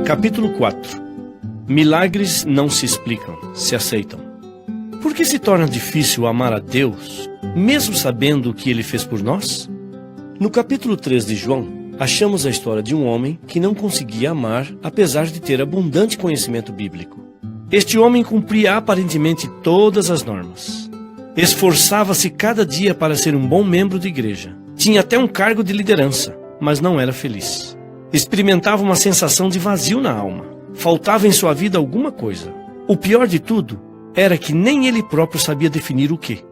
Capítulo 4. Milagres não se explicam, se aceitam. Por que se torna difícil amar a Deus, mesmo sabendo o que Ele fez por nós? No capítulo 3 de João, achamos a história de um homem que não conseguia amar, apesar de ter abundante conhecimento bíblico. Este homem cumpria aparentemente todas as normas. Esforçava-se cada dia para ser um bom membro de igreja. Tinha até um cargo de liderança, mas não era feliz. Experimentava uma sensação de vazio na alma. Faltava em sua vida alguma coisa. O pior de tudo era que nem ele próprio sabia definir o que.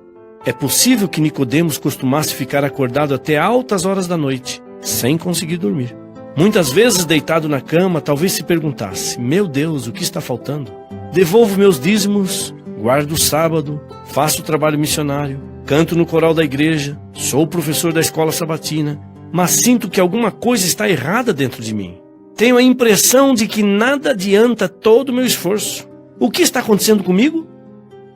É possível que Nicodemos costumasse ficar acordado até altas horas da noite, sem conseguir dormir. Muitas vezes, deitado na cama, talvez se perguntasse: meu Deus, o que está faltando? Devolvo meus dízimos, guardo o sábado, faço o trabalho missionário, canto no coral da igreja, sou professor da escola sabatina, mas sinto que alguma coisa está errada dentro de mim. Tenho a impressão de que nada adianta todo o meu esforço. O que está acontecendo comigo?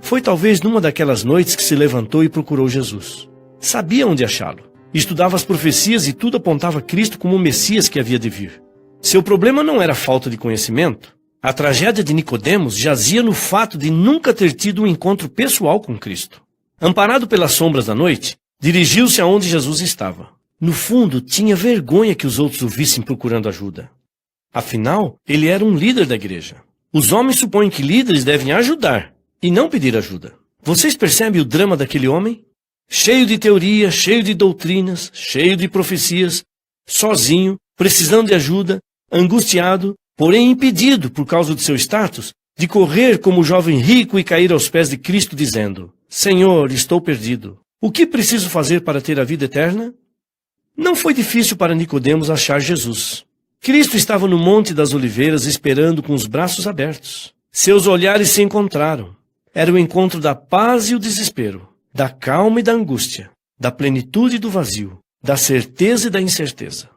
Foi talvez numa daquelas noites que se levantou e procurou Jesus. Sabia onde achá-lo. Estudava as profecias e tudo apontava Cristo como o Messias que havia de vir. Seu problema não era falta de conhecimento. A tragédia de Nicodemos jazia no fato de nunca ter tido um encontro pessoal com Cristo. Amparado pelas sombras da noite, dirigiu-se aonde Jesus estava. No fundo, tinha vergonha que os outros o vissem procurando ajuda. Afinal, ele era um líder da igreja. Os homens supõem que líderes devem ajudar e não pedir ajuda. Vocês percebem o drama daquele homem? Cheio de teoria, cheio de doutrinas, cheio de profecias, sozinho, precisando de ajuda, angustiado, porém impedido, por causa de seu status, de correr como o jovem rico e cair aos pés de Cristo dizendo: Senhor, estou perdido. O que preciso fazer para ter a vida eterna? Não foi difícil para Nicodemos achar Jesus. Cristo estava no Monte das Oliveiras esperando com os braços abertos. Seus olhares se encontraram. Era o encontro da paz e o desespero, da calma e da angústia, da plenitude e do vazio, da certeza e da incerteza.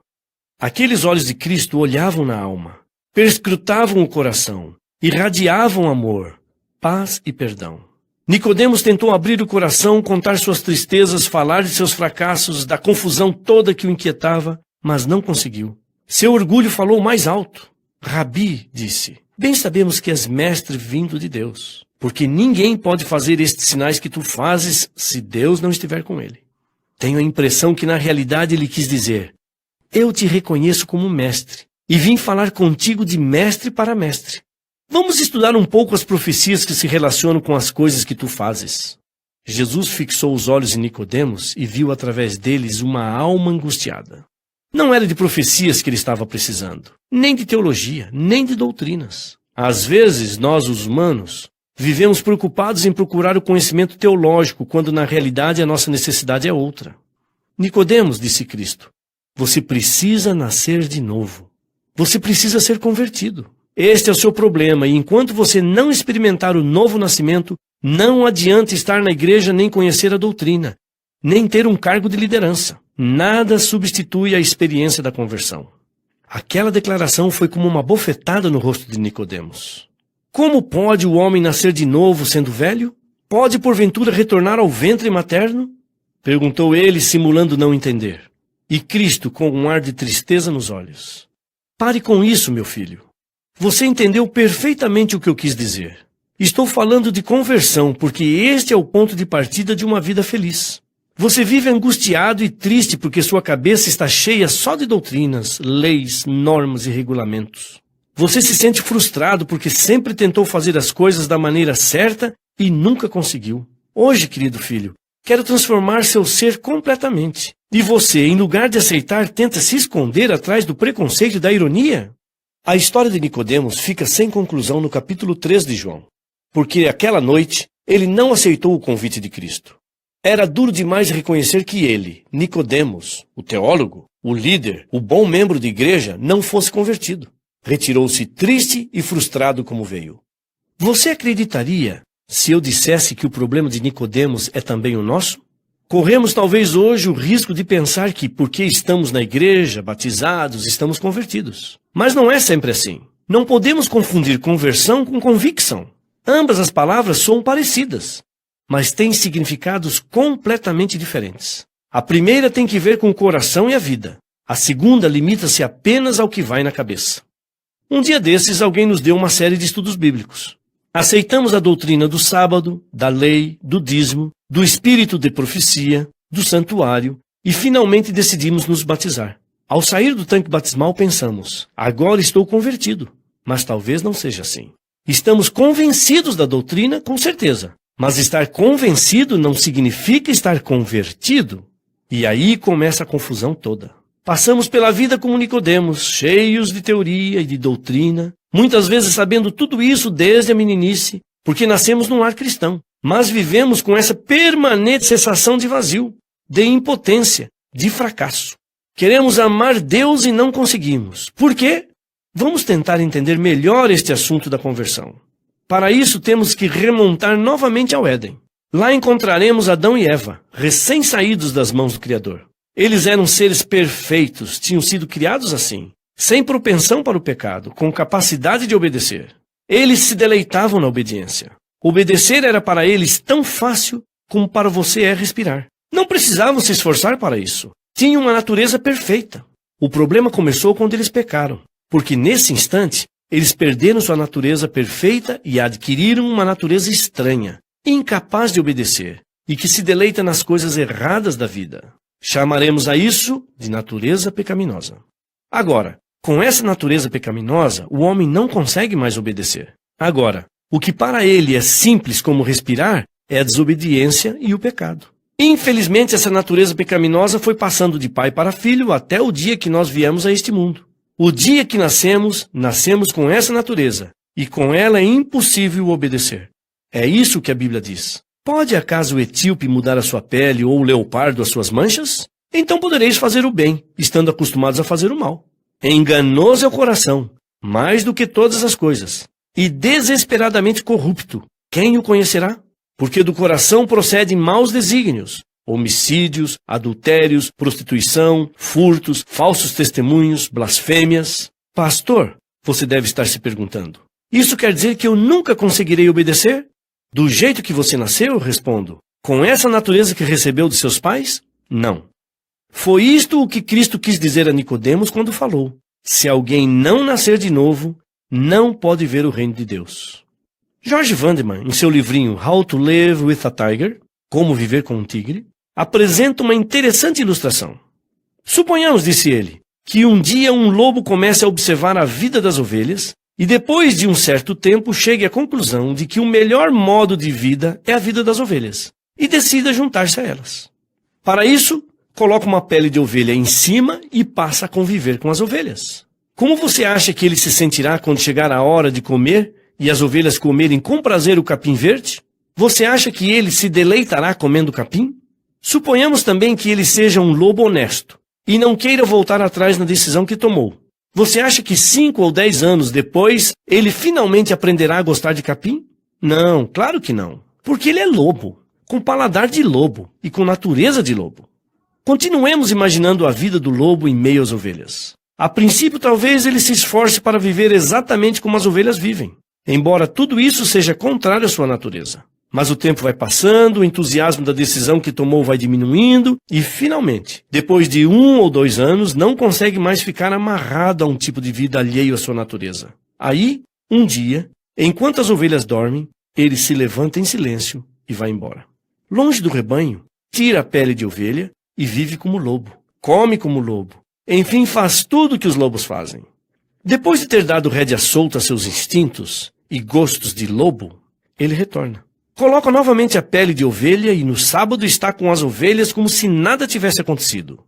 Aqueles olhos de Cristo olhavam na alma, perscrutavam o coração, irradiavam amor, paz e perdão. Nicodemos tentou abrir o coração, contar suas tristezas, falar de seus fracassos, da confusão toda que o inquietava, mas não conseguiu. Seu orgulho falou mais alto. Rabi, disse, bem sabemos que és mestre vindo de Deus, porque ninguém pode fazer estes sinais que tu fazes se Deus não estiver com ele. Tenho a impressão que na realidade ele quis dizer: eu te reconheço como mestre, e vim falar contigo de mestre para mestre. Vamos estudar um pouco as profecias que se relacionam com as coisas que tu fazes. Jesus fixou os olhos em Nicodemos e viu através deles uma alma angustiada. Não era de profecias que ele estava precisando, nem de teologia, nem de doutrinas. Às vezes, nós, os humanos, vivemos preocupados em procurar o conhecimento teológico, quando na realidade a nossa necessidade é outra. Nicodemos, disse Cristo, você precisa nascer de novo. Você precisa ser convertido. Este é o seu problema, e enquanto você não experimentar o novo nascimento, não adianta estar na igreja nem conhecer a doutrina, nem ter um cargo de liderança. Nada substitui a experiência da conversão. Aquela declaração foi como uma bofetada no rosto de Nicodemos. Como pode o homem nascer de novo sendo velho? Pode porventura retornar ao ventre materno? Perguntou ele, simulando não entender. E Cristo, com um ar de tristeza nos olhos: pare com isso, meu filho. Você entendeu perfeitamente o que eu quis dizer. Estou falando de conversão, porque este é o ponto de partida de uma vida feliz. Você vive angustiado e triste porque sua cabeça está cheia só de doutrinas, leis, normas e regulamentos. Você se sente frustrado porque sempre tentou fazer as coisas da maneira certa e nunca conseguiu. Hoje, querido filho, quero transformar seu ser completamente. E você, em lugar de aceitar, tenta se esconder atrás do preconceito e da ironia? A história de Nicodemos fica sem conclusão no capítulo 3 de João, porque aquela noite ele não aceitou o convite de Cristo. Era duro demais reconhecer que ele, Nicodemos, o teólogo, o líder, o bom membro de igreja, não fosse convertido. Retirou-se triste e frustrado como veio. Você acreditaria se eu dissesse que o problema de Nicodemos é também o nosso? Corremos talvez hoje o risco de pensar que, porque estamos na igreja, batizados, estamos convertidos. Mas não é sempre assim. Não podemos confundir conversão com convicção. Ambas as palavras soam parecidas, mas têm significados completamente diferentes. A primeira tem que ver com o coração e a vida. A segunda limita-se apenas ao que vai na cabeça. Um dia desses, alguém nos deu uma série de estudos bíblicos. Aceitamos a doutrina do sábado, da lei, do dízimo, do espírito de profecia, do santuário e finalmente decidimos nos batizar. Ao sair do tanque batismal, pensamos, agora estou convertido. Mas talvez não seja assim. Estamos convencidos da doutrina, com certeza. Mas estar convencido não significa estar convertido. E aí começa a confusão toda. Passamos pela vida como Nicodemos, cheios de teoria e de doutrina, muitas vezes sabendo tudo isso desde a meninice, porque nascemos num lar cristão. Mas vivemos com essa permanente sensação de vazio, de impotência, de fracasso. Queremos amar Deus e não conseguimos. Por quê? Vamos tentar entender melhor este assunto da conversão. Para isso, temos que remontar novamente ao Éden. Lá encontraremos Adão e Eva, recém-saídos das mãos do Criador. Eles eram seres perfeitos, tinham sido criados assim, sem propensão para o pecado, com capacidade de obedecer. Eles se deleitavam na obediência. Obedecer era para eles tão fácil como para você é respirar. Não precisavam se esforçar para isso. Tinham uma natureza perfeita. O problema começou quando eles pecaram, porque nesse instante eles perderam sua natureza perfeita e adquiriram uma natureza estranha, incapaz de obedecer e que se deleita nas coisas erradas da vida. Chamaremos a isso de natureza pecaminosa. Agora, com essa natureza pecaminosa, o homem não consegue mais obedecer. Agora, o que para ele é simples como respirar é a desobediência e o pecado. Infelizmente, essa natureza pecaminosa foi passando de pai para filho até o dia que nós viemos a este mundo. O dia que nascemos, nascemos com essa natureza, e com ela é impossível obedecer. É isso que a Bíblia diz. Pode acaso o etíope mudar a sua pele ou o leopardo as suas manchas? Então podereis fazer o bem, estando acostumados a fazer o mal. Enganoso é o coração, mais do que todas as coisas, e desesperadamente corrupto. Quem o conhecerá? Porque do coração procedem maus desígnios, homicídios, adultérios, prostituição, furtos, falsos testemunhos, blasfêmias. Pastor, você deve estar se perguntando, isso quer dizer que eu nunca conseguirei obedecer? Do jeito que você nasceu, eu respondo, com essa natureza que recebeu de seus pais? Não. Foi isto o que Cristo quis dizer a Nicodemos quando falou, se alguém não nascer de novo, não pode ver o reino de Deus. George Vandeman, em seu livrinho How to Live with a Tiger, Como Viver com um Tigre, apresenta uma interessante ilustração. Suponhamos, disse ele, que um dia um lobo comece a observar a vida das ovelhas e depois de um certo tempo chegue à conclusão de que o melhor modo de vida é a vida das ovelhas e decida juntar-se a elas. Para isso, coloca uma pele de ovelha em cima e passa a conviver com as ovelhas. Como você acha que ele se sentirá quando chegar a hora de comer e as ovelhas comerem com prazer o capim verde? Você acha que ele se deleitará comendo capim? Suponhamos também que ele seja um lobo honesto e não queira voltar atrás na decisão que tomou. Você acha que 5 ou 10 anos depois ele finalmente aprenderá a gostar de capim? Não, claro que não. Porque ele é lobo, com paladar de lobo e com natureza de lobo. Continuemos imaginando a vida do lobo em meio às ovelhas. A princípio, talvez ele se esforce para viver exatamente como as ovelhas vivem, embora tudo isso seja contrário à sua natureza. Mas o tempo vai passando, o entusiasmo da decisão que tomou vai diminuindo e, finalmente, depois de 1 ou 2 anos, não consegue mais ficar amarrado a um tipo de vida alheio à sua natureza. Aí, um dia, enquanto as ovelhas dormem, ele se levanta em silêncio e vai embora. Longe do rebanho, tira a pele de ovelha e vive como lobo, come como lobo. Enfim, faz tudo o que os lobos fazem. Depois de ter dado rédea solta a seus instintos e gostos de lobo, ele retorna. Coloca novamente a pele de ovelha e no sábado está com as ovelhas como se nada tivesse acontecido.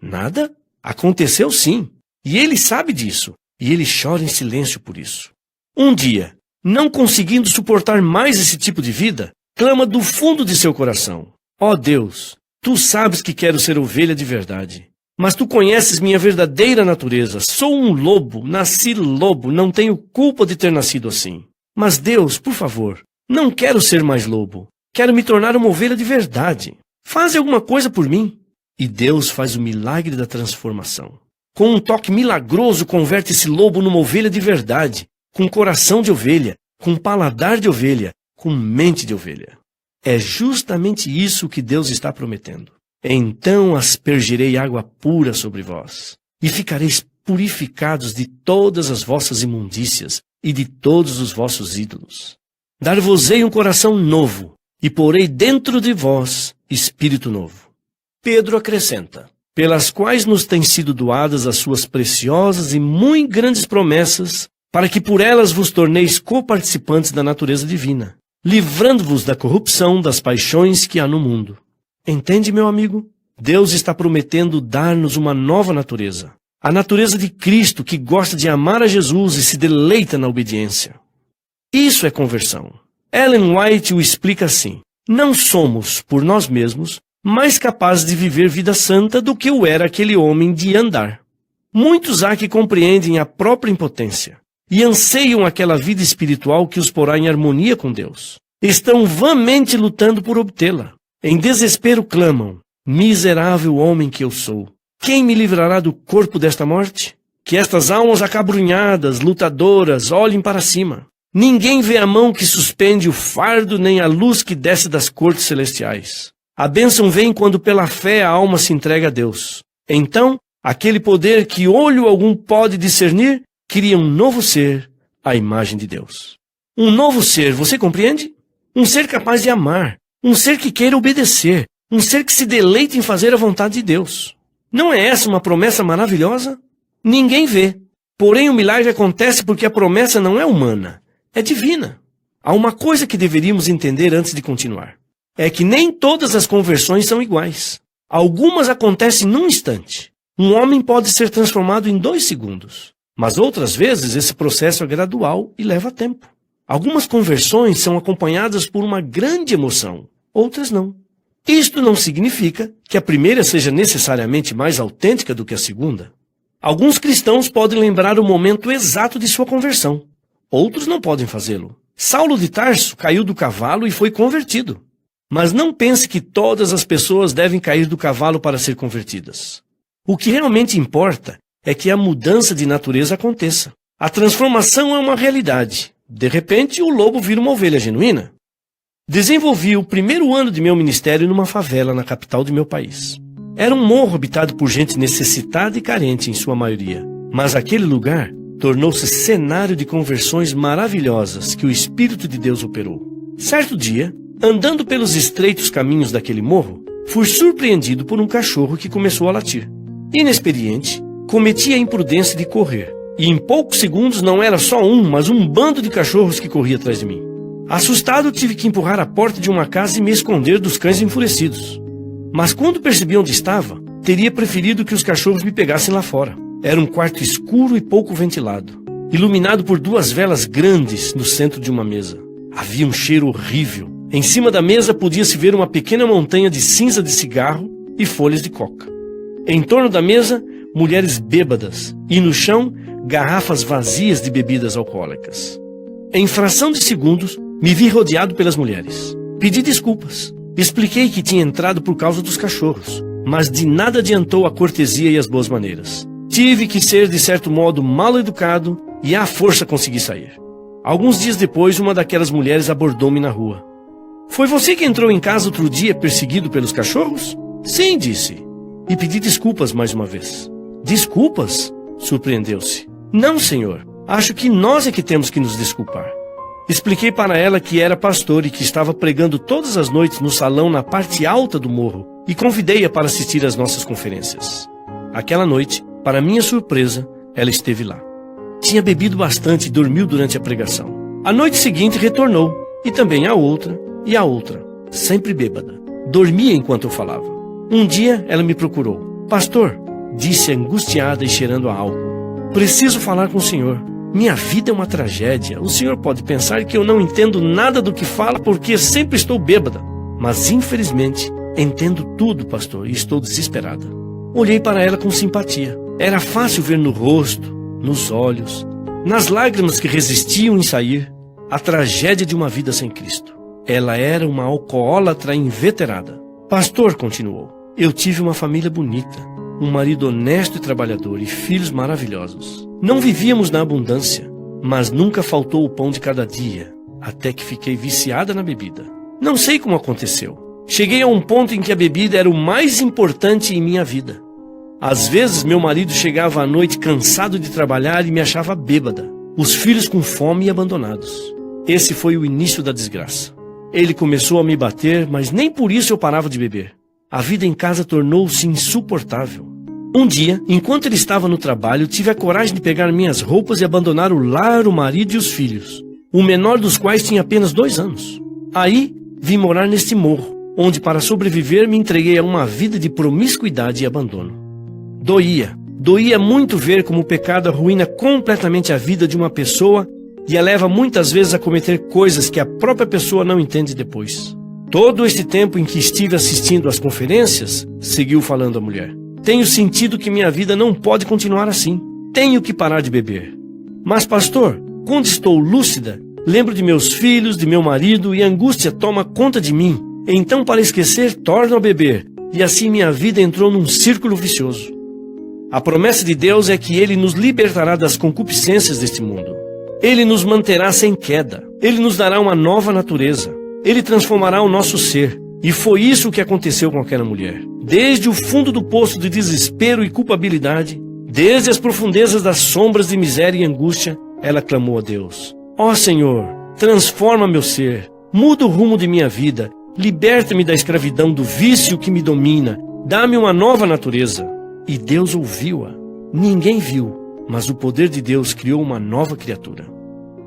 Nada? Aconteceu sim. E ele sabe disso. E ele chora em silêncio por isso. Um dia, não conseguindo suportar mais esse tipo de vida, clama do fundo de seu coração. Ó Deus, tu sabes que quero ser ovelha de verdade. Mas tu conheces minha verdadeira natureza. Sou um lobo, nasci lobo, não tenho culpa de ter nascido assim. Mas Deus, por favor, não quero ser mais lobo. Quero me tornar uma ovelha de verdade. Faz alguma coisa por mim. E Deus faz o milagre da transformação. Com um toque milagroso, converte esse lobo numa ovelha de verdade, com coração de ovelha, com paladar de ovelha, com mente de ovelha. É justamente isso que Deus está prometendo. Então aspergirei água pura sobre vós, e ficareis purificados de todas as vossas imundícias e de todos os vossos ídolos. Dar-vos-ei um coração novo, e porei dentro de vós espírito novo. Pedro acrescenta: pelas quais nos têm sido doadas as suas preciosas e muito grandes promessas, para que por elas vos torneis coparticipantes da natureza divina, livrando-vos da corrupção das paixões que há no mundo. Entende, meu amigo? Deus está prometendo dar-nos uma nova natureza. A natureza de Cristo, que gosta de amar a Jesus e se deleita na obediência. Isso é conversão. Ellen White o explica assim: não somos, por nós mesmos, mais capazes de viver vida santa do que o era aquele homem de andar. Muitos há que compreendem a própria impotência e anseiam aquela vida espiritual que os porá em harmonia com Deus. Estão vãmente lutando por obtê-la. Em desespero clamam: miserável homem que eu sou, quem me livrará do corpo desta morte? Que estas almas acabrunhadas, lutadoras, olhem para cima. Ninguém vê a mão que suspende o fardo, nem a luz que desce das cortes celestiais. A bênção vem quando pela fé a alma se entrega a Deus. Então, aquele poder que olho algum pode discernir, cria um novo ser, à imagem de Deus. Um novo ser, você compreende? Um ser capaz de amar, um ser que queira obedecer, um ser que se deleite em fazer a vontade de Deus. Não é essa uma promessa maravilhosa? Ninguém vê. Porém, o milagre acontece porque a promessa não é humana, é divina. Há uma coisa que deveríamos entender antes de continuar. É que nem todas as conversões são iguais. Algumas acontecem num instante. Um homem pode ser transformado em 2 segundos. Mas outras vezes esse processo é gradual e leva tempo. Algumas conversões são acompanhadas por uma grande emoção, outras não. Isto não significa que a primeira seja necessariamente mais autêntica do que a segunda. Alguns cristãos podem lembrar o momento exato de sua conversão. Outros não podem fazê-lo. Saulo de Tarso caiu do cavalo e foi convertido. Mas não pense que todas as pessoas devem cair do cavalo para ser convertidas. O que realmente importa é que a mudança de natureza aconteça. A transformação é uma realidade. De repente, o lobo vira uma ovelha genuína. Desenvolvi o primeiro ano de meu ministério numa favela na capital de meu país. Era um morro habitado por gente necessitada e carente em sua maioria. Mas aquele lugar tornou-se cenário de conversões maravilhosas que o Espírito de Deus operou. Certo dia, andando pelos estreitos caminhos daquele morro, fui surpreendido por um cachorro que começou a latir. Inexperiente, cometi a imprudência de correr. E em poucos segundos não era só um, mas um bando de cachorros que corria atrás de mim. Assustado, tive que empurrar a porta de uma casa e me esconder dos cães enfurecidos. Mas quando percebi onde estava, teria preferido que os cachorros me pegassem lá fora. Era um quarto escuro e pouco ventilado, iluminado por 2 velas grandes no centro de uma mesa. Havia um cheiro horrível. Em cima da mesa podia-se ver uma pequena montanha de cinza de cigarro e folhas de coca. Em torno da mesa, mulheres bêbadas e no chão, garrafas vazias de bebidas alcoólicas. Em fração de segundos, me vi rodeado pelas mulheres. Pedi desculpas. Expliquei que tinha entrado por causa dos cachorros, mas de nada adiantou a cortesia e as boas maneiras. Tive que ser, de certo modo, mal educado e à força consegui sair. Alguns dias depois, uma daquelas mulheres abordou-me na rua. Foi você que entrou em casa outro dia perseguido pelos cachorros? Sim, disse. E pedi desculpas mais uma vez. Desculpas? Surpreendeu-se. Não, senhor. Acho que nós é que temos que nos desculpar. Expliquei para ela que era pastor e que estava pregando todas as noites no salão na parte alta do morro e convidei-a para assistir às nossas conferências. Aquela noite, para minha surpresa, ela esteve lá. Tinha bebido bastante e dormiu durante a pregação. A noite seguinte retornou, e também a outra, sempre bêbada. Dormia enquanto eu falava. Um dia ela me procurou. Pastor, disse angustiada e cheirando a álcool. Preciso falar com o senhor. Minha vida é uma tragédia. O senhor pode pensar que eu não entendo nada do que fala porque sempre estou bêbada. Mas infelizmente, entendo tudo, pastor, e estou desesperada. Olhei para ela com simpatia. Era fácil ver no rosto, nos olhos, nas lágrimas que resistiam em sair, a tragédia de uma vida sem Cristo. Ela era uma alcoólatra inveterada. Pastor, continuou, eu tive uma família bonita, um marido honesto e trabalhador e filhos maravilhosos. Não vivíamos na abundância, mas nunca faltou o pão de cada dia, até que fiquei viciada na bebida. Não sei como aconteceu. Cheguei a um ponto em que a bebida era o mais importante em minha vida. Às vezes, meu marido chegava à noite cansado de trabalhar e me achava bêbada. Os filhos com fome e abandonados. Esse foi o início da desgraça. Ele começou a me bater, mas nem por isso eu parava de beber. A vida em casa tornou-se insuportável. Um dia, enquanto ele estava no trabalho, tive a coragem de pegar minhas roupas e abandonar o lar, o marido e os filhos, o menor dos quais tinha apenas 2 anos. Aí, vim morar neste morro, onde para sobreviver me entreguei a uma vida de promiscuidade e abandono. Doía muito ver como o pecado arruína completamente a vida de uma pessoa e a leva muitas vezes a cometer coisas que a própria pessoa não entende depois. Todo este tempo em que estive assistindo às conferências, seguiu falando a mulher, tenho sentido que minha vida não pode continuar assim. Tenho que parar de beber. Mas, pastor, quando estou lúcida, lembro de meus filhos, de meu marido e a angústia toma conta de mim. Então, para esquecer, torno a beber. E assim minha vida entrou num círculo vicioso. A promessa de Deus é que Ele nos libertará das concupiscências deste mundo. Ele nos manterá sem queda. Ele nos dará uma nova natureza. Ele transformará o nosso ser. E foi isso que aconteceu com aquela mulher. Desde o fundo do poço de desespero e culpabilidade, desde as profundezas das sombras de miséria e angústia, ela clamou a Deus. Ó Senhor, transforma meu ser, muda o rumo de minha vida, liberta-me da escravidão do vício que me domina, dá-me uma nova natureza. E Deus ouviu-a. Ninguém viu, mas o poder de Deus criou uma nova criatura.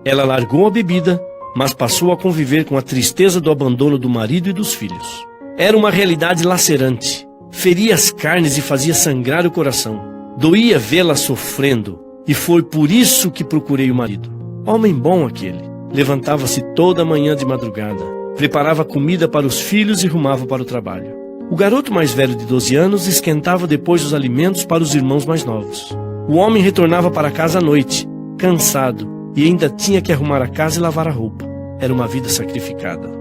Ela largou a bebida, mas passou a conviver com a tristeza do abandono do marido e dos filhos. Era uma realidade lacerante, feria as carnes e fazia sangrar o coração. Doía vê-la sofrendo, e foi por isso que procurei o marido. Homem bom aquele, levantava-se toda manhã de madrugada, preparava comida para os filhos e rumava para o trabalho. O garoto mais velho de 12 anos esquentava depois os alimentos para os irmãos mais novos. O homem retornava para casa à noite, cansado, e ainda tinha que arrumar a casa e lavar a roupa. Era uma vida sacrificada.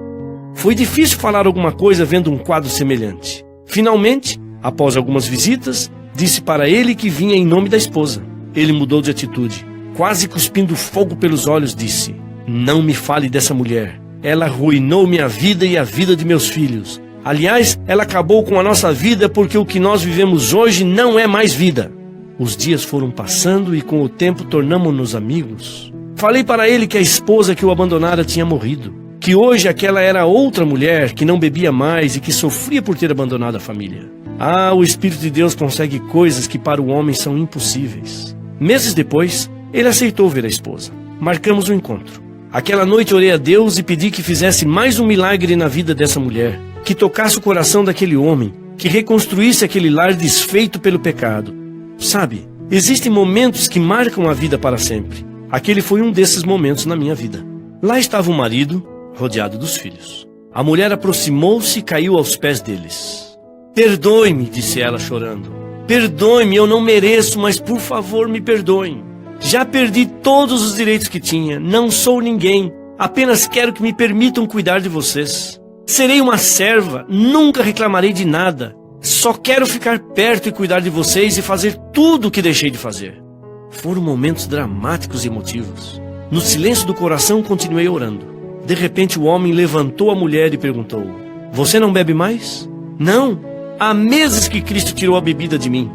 Foi difícil falar alguma coisa vendo um quadro semelhante. Finalmente, após algumas visitas, disse para ele que vinha em nome da esposa. Ele mudou de atitude. Quase cuspindo fogo pelos olhos, disse: não me fale dessa mulher. Ela arruinou minha vida e a vida de meus filhos. Aliás, ela acabou com a nossa vida porque o que nós vivemos hoje não é mais vida. Os dias foram passando e com o tempo tornamo-nos amigos. Falei para ele que a esposa que o abandonara tinha morrido, que hoje aquela era outra mulher que não bebia mais e que sofria por ter abandonado a família. Ah, o Espírito de Deus consegue coisas que para o homem são impossíveis. Meses depois, ele aceitou ver a esposa. Marcamos um encontro. Aquela noite orei a Deus e pedi que fizesse mais um milagre na vida dessa mulher, que tocasse o coração daquele homem, que reconstruísse aquele lar desfeito pelo pecado. Sabe, existem momentos que marcam a vida para sempre. Aquele foi um desses momentos na minha vida. Lá estava o marido, rodeado dos filhos. A mulher aproximou-se e caiu aos pés deles. Perdoe-me, disse ela chorando. Perdoe-me, eu não mereço, mas por favor me perdoem. Já perdi todos os direitos que tinha, não sou ninguém, apenas quero que me permitam cuidar de vocês. Serei uma serva, nunca reclamarei de nada. Só quero ficar perto e cuidar de vocês e fazer tudo o que deixei de fazer. Foram momentos dramáticos e emotivos. No silêncio do coração continuei orando. De repente o homem levantou a mulher e perguntou: você não bebe mais? Não, há meses que Cristo tirou a bebida de mim.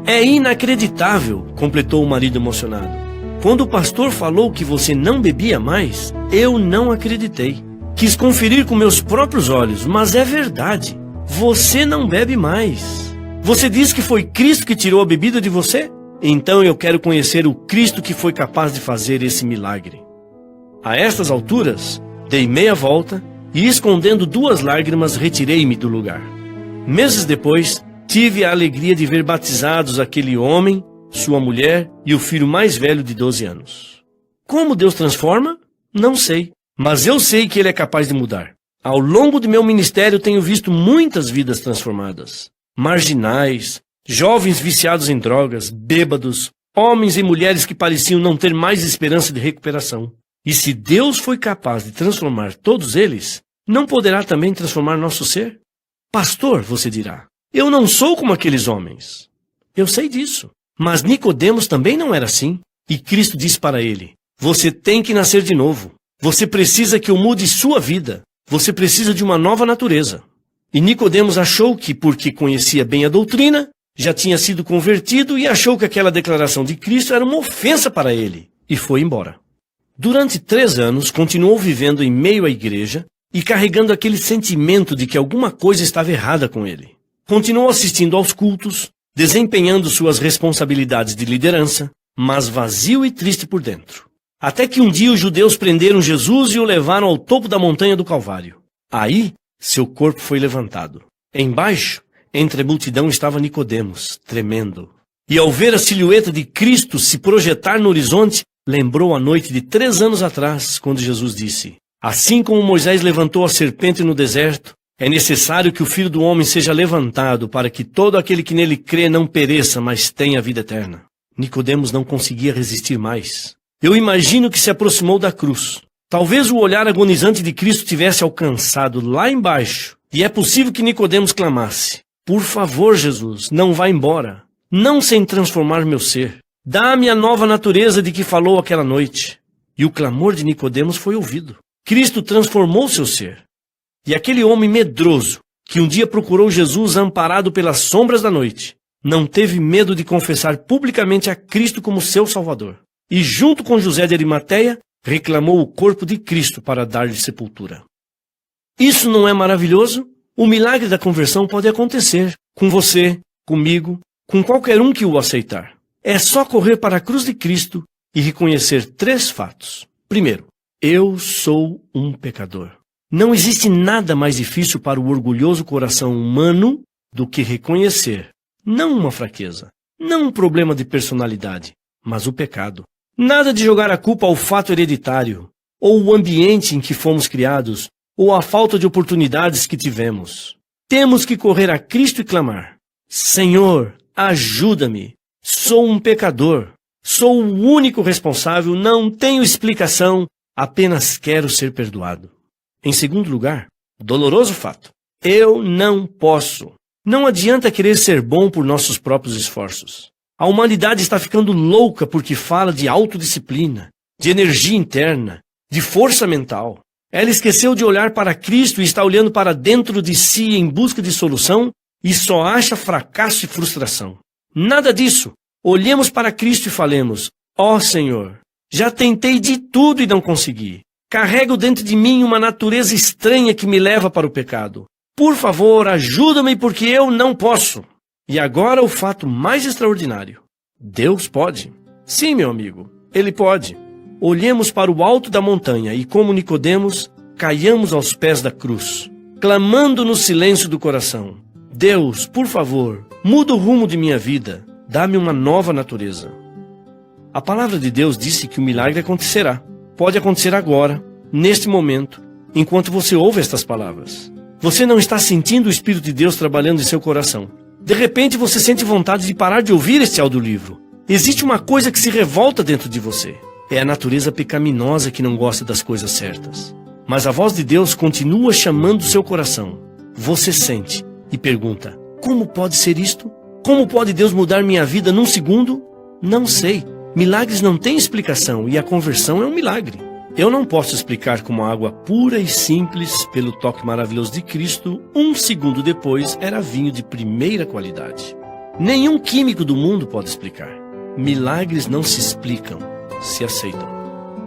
É inacreditável, completou o marido emocionado. Quando o pastor falou que você não bebia mais, eu não acreditei. Quis conferir com meus próprios olhos, mas é verdade. Você não bebe mais. Você diz que foi Cristo que tirou a bebida de você? Então eu quero conhecer o Cristo que foi capaz de fazer esse milagre. A estas alturas, dei meia volta e, escondendo 2 lágrimas, retirei-me do lugar. Meses depois, tive a alegria de ver batizados aquele homem, sua mulher e o filho mais velho de 12 anos. Como Deus transforma? Não sei, mas eu sei que Ele é capaz de mudar. Ao longo de meu ministério tenho visto muitas vidas transformadas. Marginais, jovens viciados em drogas, bêbados, homens e mulheres que pareciam não ter mais esperança de recuperação. E se Deus foi capaz de transformar todos eles, não poderá também transformar nosso ser? Pastor, você dirá, eu não sou como aqueles homens. Eu sei disso. Mas Nicodemos também não era assim. E Cristo disse para ele: você tem que nascer de novo. Você precisa que eu mude sua vida. Você precisa de uma nova natureza. E Nicodemos achou que, porque conhecia bem a doutrina, já tinha sido convertido e achou que aquela declaração de Cristo era uma ofensa para ele, e foi embora. Durante 3 anos, continuou vivendo em meio à igreja e carregando aquele sentimento de que alguma coisa estava errada com ele. Continuou assistindo aos cultos, desempenhando suas responsabilidades de liderança, mas vazio e triste por dentro. Até que um dia os judeus prenderam Jesus e o levaram ao topo da montanha do Calvário. Aí, seu corpo foi levantado. Embaixo, entre a multidão, estava Nicodemos, tremendo. E ao ver a silhueta de Cristo se projetar no horizonte, lembrou a noite de 3 anos atrás, quando Jesus disse: assim como Moisés levantou a serpente no deserto, é necessário que o Filho do Homem seja levantado para que todo aquele que nele crê não pereça, mas tenha vida eterna. Nicodemos não conseguia resistir mais. Eu imagino que se aproximou da cruz. Talvez o olhar agonizante de Cristo tivesse alcançado lá embaixo, e é possível que Nicodemos clamasse: por favor, Jesus, não vá embora, não sem transformar meu ser. Dá-me a nova natureza de que falou aquela noite. E o clamor de Nicodemos foi ouvido. Cristo transformou seu ser. E aquele homem medroso, que um dia procurou Jesus amparado pelas sombras da noite, não teve medo de confessar publicamente a Cristo como seu Salvador. E junto com José de Arimateia, reclamou o corpo de Cristo para dar-lhe sepultura. Isso não é maravilhoso? O milagre da conversão pode acontecer com você, comigo, com qualquer um que o aceitar. É só correr para a cruz de Cristo e reconhecer 3 fatos. Primeiro, eu sou um pecador. Não existe nada mais difícil para o orgulhoso coração humano do que reconhecer, não uma fraqueza, não um problema de personalidade, mas o pecado. Nada de jogar a culpa ao fato hereditário, ou o ambiente em que fomos criados, ou a falta de oportunidades que tivemos. Temos que correr a Cristo e clamar: Senhor, ajuda-me. Sou um pecador. Sou o único responsável, não tenho explicação, apenas quero ser perdoado. Em segundo lugar, doloroso fato: eu não posso. Não adianta querer ser bom por nossos próprios esforços. A humanidade está ficando louca porque fala de autodisciplina, de energia interna, de força mental. Ela esqueceu de olhar para Cristo e está olhando para dentro de si em busca de solução e só acha fracasso e frustração. Nada disso. Olhemos para Cristo e falemos: ó Senhor, já tentei de tudo e não consegui. Carrego dentro de mim uma natureza estranha que me leva para o pecado. Por favor, ajuda-me porque eu não posso. E agora o fato mais extraordinário: Deus pode. Sim, meu amigo, Ele pode. Olhemos para o alto da montanha e, como Nicodemos, caiamos aos pés da cruz, clamando no silêncio do coração: Deus, por favor, muda o rumo de minha vida, dá-me uma nova natureza. A palavra de Deus disse que o milagre acontecerá. Pode acontecer agora, neste momento, enquanto você ouve estas palavras. Você não está sentindo o Espírito de Deus trabalhando em seu coração. De repente você sente vontade de parar de ouvir este audiolivro. Existe uma coisa que se revolta dentro de você. É a natureza pecaminosa que não gosta das coisas certas. Mas a voz de Deus continua chamando seu coração. Você sente e pergunta: como pode ser isto? Como pode Deus mudar minha vida num segundo? Não sei. Milagres não têm explicação e a conversão é um milagre. Eu não posso explicar como a água pura e simples, pelo toque maravilhoso de Cristo, 1 segundo depois era vinho de primeira qualidade. Nenhum químico do mundo pode explicar. Milagres não se explicam, se aceitam.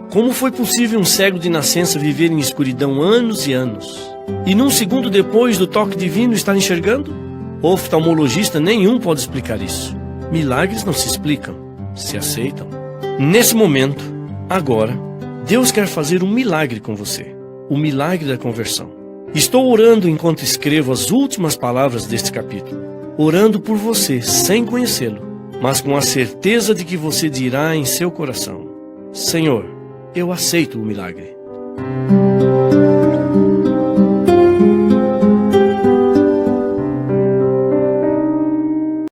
Como foi possível um cego de nascença viver em escuridão anos e anos, e num segundo depois do toque divino estar enxergando? Oftalmologista nenhum pode explicar isso. Milagres não se explicam, se aceitam. Nesse momento, agora, Deus quer fazer um milagre com você, o milagre da conversão. Estou orando enquanto escrevo as últimas palavras deste capítulo, orando por você sem conhecê-lo, mas com a certeza de que você dirá em seu coração: Senhor, eu aceito o milagre.